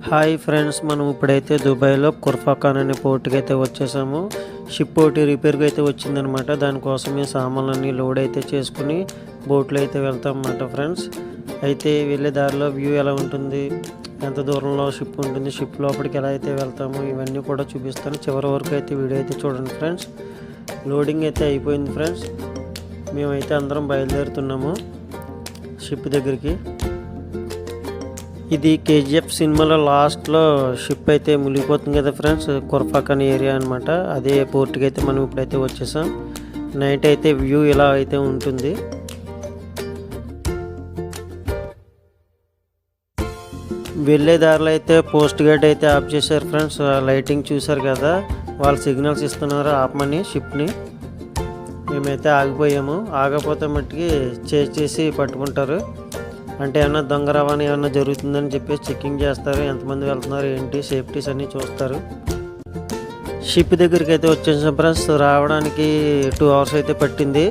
Hi friends, మనం ఇప్పుడైతే దుబాయ్లో కుర్ఫాఖాన్ అనే పోర్టుకి అయితే వచ్చేసాము. షిప్ ఒకటి రిపేర్కి అయితే వచ్చిందనమాట. దానికోసమే సామాన్లన్నీ లోడ్ అయితే చేసుకుని బోట్లో అయితే వెళ్తాం అన్నమాట ఫ్రెండ్స్. అయితే వెళ్ళే దారిలో వ్యూ ఎలా ఉంటుంది, ఎంత దూరంలో షిప్ ఉంటుంది, షిప్ లోపలికి ఎలా అయితే వెళ్తాము, ఇవన్నీ కూడా చూపిస్తాను. చివరి వరకు అయితే వీడియో అయితే చూడండి ఫ్రెండ్స్. లోడింగ్ అయితే అయిపోయింది ఫ్రెండ్స్. మేమైతే అందరం బయలుదేరుతున్నాము షిప్ దగ్గరికి. ఇది కేజీఎఫ్ సినిమాలో లాస్ట్లో షిప్ అయితే మునిగిపోతుంది కదా ఫ్రెండ్స్, కుర్ఫాఖాన్ ఏరియా అనమాట. అదే పోర్ట్కి అయితే మనం ఇప్పుడైతే వచ్చేసాం. నైట్ అయితే వ్యూ ఇలా అయితే ఉంటుంది. వెళ్ళే దారిలో అయితే పోస్ట్ గేట్ అయితే ఆఫ్ చేశారు ఫ్రెండ్స్. లైటింగ్ చూశారు కదా, వాళ్ళు సిగ్నల్స్ ఇస్తున్నారు ఆపమని షిప్ని. మేమైతే ఆగిపోయాము. ఆగపోతే మట్టుకి చేసి పట్టుకుంటారు. అంటే ఏమన్నా దొంగ రవాణా ఏమన్నా జరుగుతుందని చెప్పేసి చెక్కింగ్ చేస్తారు. ఎంతమంది వెళ్తున్నారు ఏంటి, సేఫ్టీస్ అన్నీ చూస్తారు. షిప్ దగ్గరికి అయితే వచ్చేసాం ఫ్రెండ్స్. రావడానికి 2 hours అయితే పట్టింది.